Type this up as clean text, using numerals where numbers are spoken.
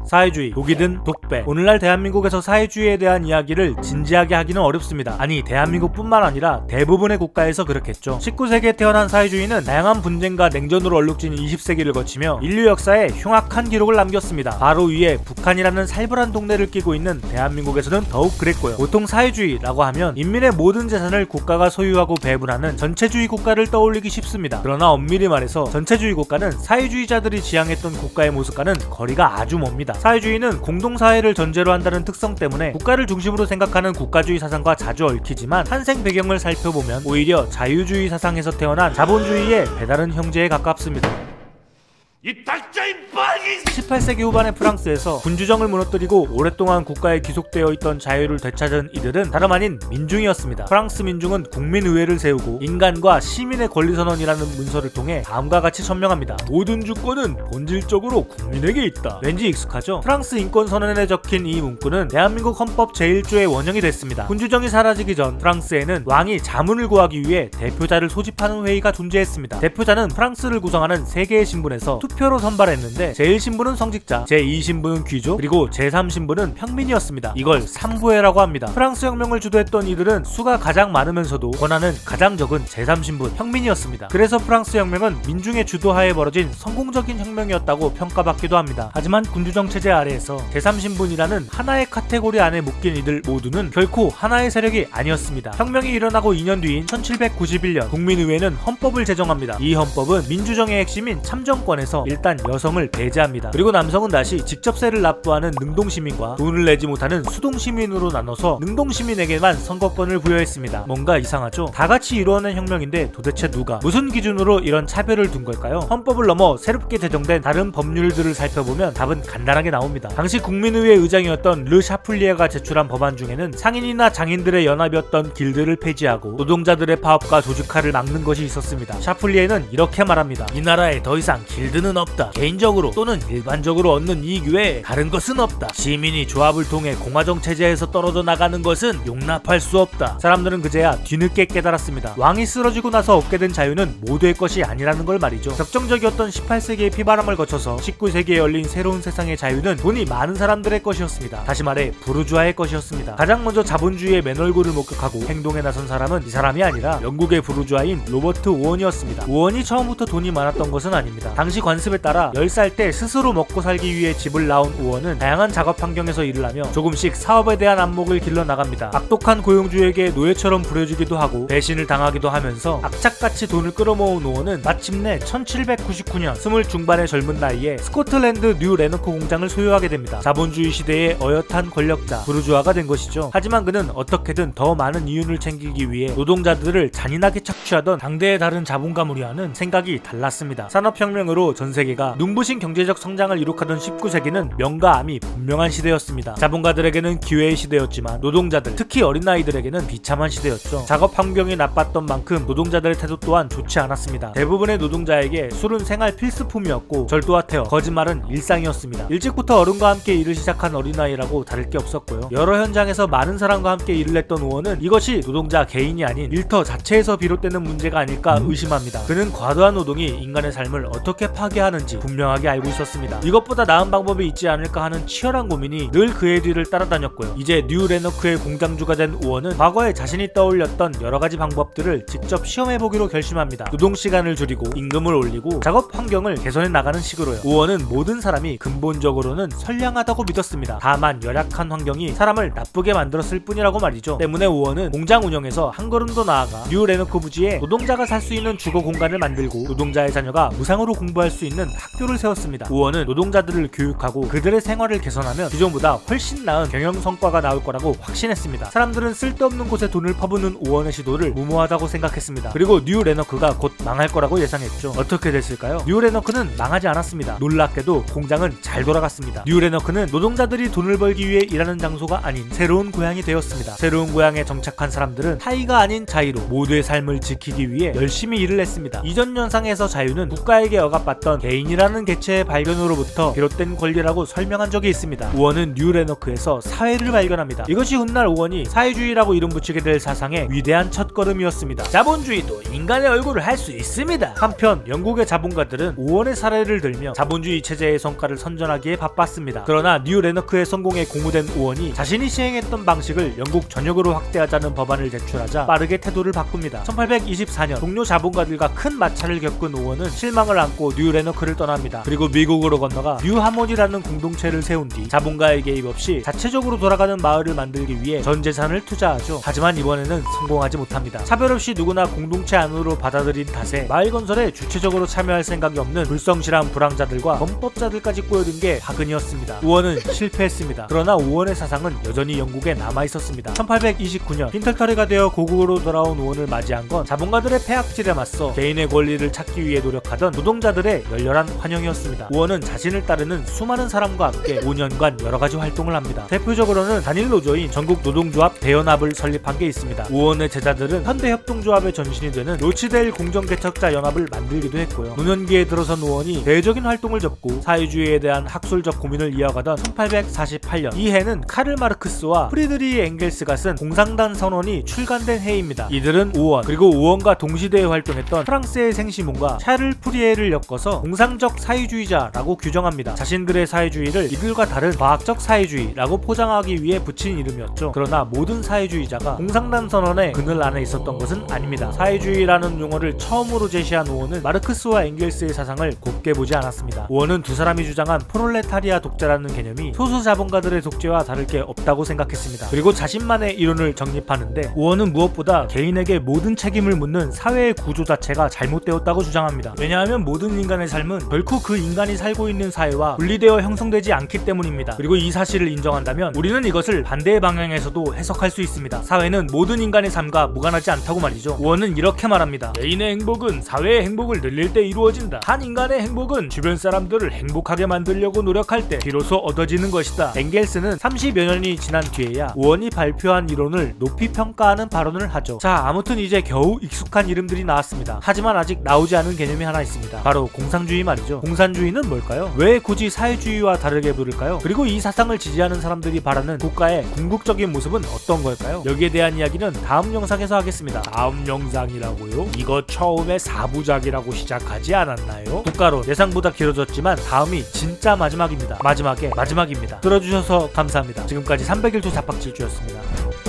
사회주의, 독이든 독배. 오늘날 대한민국에서 사회주의에 대한 이야기를 진지하게 하기는 어렵습니다. 아니, 대한민국뿐만 아니라 대부분의 국가에서 그렇겠죠. 19세기에 태어난 사회주의는 다양한 분쟁과 냉전으로 얼룩진 20세기를 거치며 인류 역사에 흉악한 기록을 남겼습니다. 바로 위에 북한이라는 살벌한 동네를 끼고 있는 대한민국에서는 더욱 그랬고요. 보통 사회주의라고 하면 인민의 모든 재산을 국가가 소유하고 배분하는 전체주의 국가를 떠올리기 쉽습니다. 그러나 엄밀히 말해서 전체주의 국가는 사회주의자들이 지향했던 국가의 모습과는 거리가 아주 멉니다. 사회주의는 공동사회를 전제로 한다는 특성 때문에 국가를 중심으로 생각하는 국가주의 사상과 자주 얽히지만 탄생 배경을 살펴보면 오히려 자유주의 사상에서 태어난 자본주의의 배다른 형제에 가깝습니다. 이 닥쳐인 빨기! 18세기 후반의 프랑스에서 군주정을 무너뜨리고 오랫동안 국가에 귀속되어 있던 자유를 되찾은 이들은 다름 아닌 민중이었습니다. 프랑스 민중은 국민의회를 세우고 인간과 시민의 권리선언이라는 문서를 통해 다음과 같이 천명합니다. 모든 주권은 본질적으로 국민에게 있다. 왠지 익숙하죠? 프랑스 인권선언에 적힌 이 문구는 대한민국 헌법 제1조의 원형이 됐습니다. 군주정이 사라지기 전 프랑스에는 왕이 자문을 구하기 위해 대표자를 소집하는 회의가 존재했습니다. 대표자는 프랑스를 구성하는 3개의 신분에서 투표로 선발했는데 제1신분은 성직자, 제2신분은 귀족, 그리고 제3신분은 평민이었습니다. 이걸 삼부회라고 합니다. 프랑스 혁명을 주도했던 이들은 수가 가장 많으면서도 권한은 가장 적은 제3신분 평민이었습니다. 그래서 프랑스 혁명은 민중의 주도하에 벌어진 성공적인 혁명이었다고 평가받기도 합니다. 하지만 군주정 체제 아래에서 제3신분이라는 하나의 카테고리 안에 묶인 이들 모두는 결코 하나의 세력이 아니었습니다. 혁명이 일어나고 2년 뒤인 1791년 국민의회는 헌법을 제정합니다. 이 헌법은 민주정의 핵심인 참정권에서 일단 여성을 배제합니다. 그리고 남성은 다시 직접세를 납부하는 능동시민과 돈을 내지 못하는 수동시민으로 나눠서 능동시민에게만 선거권을 부여했습니다. 뭔가 이상하죠? 다같이 이루어낸 혁명인데 도대체 누가 무슨 기준으로 이런 차별을 둔 걸까요? 헌법을 넘어 새롭게 제정된 다른 법률들을 살펴보면 답은 간단하게 나옵니다. 당시 국민의회 의장이었던 르 샤플리에가 제출한 법안 중에는 상인이나 장인들의 연합이었던 길드를 폐지하고 노동자들의 파업과 조직화를 막는 것이 있었습니다. 샤플리에는 이렇게 말합니다. 이 나라에 더 이상 길드는 없다. 개인적으로 또는 일반적으로 얻는 이익 외에 다른 것은 없다. 시민이 조합을 통해 공화정 체제에서 떨어져 나가는 것은 용납할 수 없다. 사람들은 그제야 뒤늦게 깨달았습니다. 왕이 쓰러지고 나서 얻게 된 자유는 모두의 것이 아니라는 걸 말이죠. 격정적이었던 18세기의 피바람을 거쳐서 19세기에 열린 새로운 세상의 자유는 돈이 많은 사람들의 것이었습니다. 다시 말해 부르주아의 것이었습니다. 가장 먼저 자본주의의 맨얼굴을 목격하고 행동에 나선 사람은 이 사람이 아니라 영국의 부르주아인 로버트 오원이었습니다. 오원이 처음부터 돈이 많았던 것은 아닙니다. 당시 관습에 따라 10살 때 스스로 먹고 살기 위해 집을 나온 오원은 다양한 작업 환경에서 일을 하며 조금씩 사업에 대한 안목을 길러나갑니다. 악독한 고용주에게 노예처럼 부려지기도 하고 배신을 당하기도 하면서 악착같이 돈을 끌어모은 오원은 마침내 1799년 20 중반의 젊은 나이에 스코틀랜드 뉴 레너크 공장을 소유하게 됩니다. 자본주의 시대의 어엿한 권력자 부르주아가 된 것이죠. 하지만 그는 어떻게든 더 많은 이윤을 챙기기 위해 노동자들을 잔인하게 착취하던 당대의 다른 자본가무리와는 생각이 달랐습니다. 산업혁명으로 전 세계가 눈부신 경제적 성장을 이룩하던 19세기는 명과 암이 분명한 시대였습니다. 자본가들에게는 기회의 시대였지만 노동자들, 특히 어린아이들에게는 비참한 시대였죠. 작업 환경이 나빴던 만큼 노동자들의 태도 또한 좋지 않았습니다. 대부분의 노동자에게 술은 생활 필수품이었고 절도와 태어, 거짓말은 일상이었습니다. 일찍부터 어른과 함께 일을 시작한 어린아이라고 다를 게 없었고요. 여러 현장에서 많은 사람과 함께 일을 했던 오원은 이것이 노동자 개인이 아닌 일터 자체에서 비롯되는 문제가 아닐까 의심합니다. 그는 과도한 노동이 인간의 삶을 어떻게 파괴하는지 분명하게 알고 있었습니다. 이것보다 나은 방법이 있지 않을까 하는 치열한 고민이 늘 그의 뒤를 따라다녔고요. 이제 뉴 레너크의 공장주가 된 오원은 과거에 자신이 떠올렸던 여러가지 방법들을 직접 시험해보기로 결심합니다. 노동시간을 줄이고 임금을 올리고 작업 환경을 개선해 나가는 식으로요. 오원은 모든 사람이 근본적으로는 선량하다고 믿었습니다. 다만 열악한 환경이 사람을 나쁘게 만들었을 뿐이라고 말이죠. 때문에 오원은 공장 운영에서 한 걸음 더 나아가 뉴 레너크 부지에 노동자가 살 수 있는 주거 공간을 만들고 노동자의 자녀가 무상으로 공부할 수 있는 학교를 세웠습니다. 오원은 노동자들을 교육하고 그들의 생활을 개선하면 기존보다 훨씬 나은 경영 성과가 나올 거라고 확신했습니다. 사람들은 쓸데없는 곳에 돈을 퍼붓는 오원의 시도를 무모하다고 생각했습니다. 그리고 뉴 레너크가 곧 망할 거라고 예상했죠. 어떻게 됐을까요? 뉴 레너크는 망하지 않았습니다. 놀랍게도 공장은 잘 돌아갔습니다. 뉴 레너크는 노동자들이 돈을 벌기 위해 일하는 장소가 아닌 새로운 고향이 되었습니다. 새로운 고향에 정착한 사람들은 타의가 아닌 자의로 모두의 삶을 지키기 위해 열심히 일을 했습니다. 이전 연상에서 자유는 국가에게 억압받던 이건 개인이라는 개체의 발견으로부터 비롯된 권리라고 설명한 적이 있습니다. 우원은 뉴레너크에서 사회를 발견합니다. 이것이 훗날 우원이 사회주의라고 이름 붙이게 될 사상의 위대한 첫걸음이었습니다. 자본주의도 인간의 얼굴을 할 수 있습니다. 한편 영국의 자본가들은 우원의 사례를 들며 자본주의 체제의 성과를 선전하기에 바빴습니다. 그러나 뉴레너크의 성공에 공우된 우원이 자신이 시행했던 방식을 영국 전역으로 확대하자는 법안을 제출하자 빠르게 태도를 바꿉니다. 1824년 동료 자본가들과 큰 마찰을 겪은 우원은 실망을 안고 뉴레너크를 떠납니다. 그리고 미국으로 건너가 뉴하모니라는 공동체를 세운 뒤 자본가의 개입 없이 자체적으로 돌아가는 마을을 만들기 위해 전 재산을 투자하죠. 하지만 이번에는 성공하지 못합니다. 차별 없이 누구나 공동체 안으로 받아들인 탓에 마을 건설에 주체적으로 참여할 생각이 없는 불성실한 불황자들과 범법자들까지 꼬여든 게 화근이었습니다. 우원은 실패했습니다. 그러나 우원의 사상은 여전히 영국에 남아있었습니다. 1829년 빈털터리가 되어 고국으로 돌아온 우원을 맞이한 건 자본가들의 폐악질에 맞서 개인의 권리를 찾기 위해 노력하던 노동자들의 열렬한 환영이었습니다. 우원은 자신을 따르는 수많은 사람과 함께 5년간 여러가지 활동을 합니다. 대표적으로는 단일 노조인 전국 노동조합 대연합을 설립한 게 있습니다. 우원의 제자들은 현대협동조합의 전신이 되는 로치델 공정개척자 연합을 만들기도 했고요. 노년기에 들어선 우원이 대외적인 활동을 접고 사회주의에 대한 학술적 고민을 이어가던 1848년, 이 해는 카를 마르크스와 프리드리히 엥겔스가 쓴 공상단 선언이 출간된 해입니다. 이들은 우원 그리고 우원과 동시대에 활동했던 프랑스의 생시몬과 샤를 푸리에를 엮어서 공상적 사회주의자라고 규정합니다. 자신들의 사회주의를 이들과 다른 과학적 사회주의라고 포장하기 위해 붙인 이름이었죠. 그러나 모든 사회주의자가 공상단 선언의 그늘 안에 있었던 것은 아닙니다. 사회주의라는 용어를 처음으로 제시한 우원은 마르크스와 엥겔스의 사상을 곱게 보지 않았습니다. 우원은 두 사람이 주장한 프롤레타리아 독재라는 개념이 소수 자본가들의 독재와 다를 게 없다고 생각했습니다. 그리고 자신만의 이론을 정립하는데 우원은 무엇보다 개인에게 모든 책임을 묻는 사회의 구조 자체가 잘못되었다고 주장합니다. 왜냐하면 모든 인간의 삶은 결코 그 인간이 살고 있는 사회와 분리되어 형성되지 않기 때문입니다. 그리고 이 사실을 인정한다면 우리는 이것을 반대의 방향에서도 해석할 수 있습니다. 사회는 모든 인간의 삶과 무관하지 않다고 말이죠. 우원은 이렇게 말합니다. 개인의 행복은 사회의 행복을 늘릴 때 이루어진다. 한 인간의 행복은 주변 사람들을 행복하게 만들려고 노력할 때 비로소 얻어지는 것이다. 엥겔스는 30여 년이 지난 뒤에야 우원이 발표한 이론을 높이 평가하는 발언을 하죠. 자, 아무튼 이제 겨우 익숙한 이름들이 나왔습니다. 하지만 아직 나오지 않은 개념이 하나 있습니다. 바로 공상주의 말이죠. 공산주의는 뭘까요? 왜 굳이 사회주의와 다르게 부를까요? 그리고 이 사상을 지지하는 사람들이 바라는 국가의 궁극적인 모습은 어떤 걸까요? 여기에 대한 이야기는 다음 영상에서 하겠습니다. 다음 영상이라고요? 이거 처음에 4부작이라고 시작하지 않았나요? 국가로 예상보다 길어졌지만 다음이 진짜 마지막입니다. 마지막입니다. 들어주셔서 감사합니다. 지금까지 301조 자빡질주였습니다.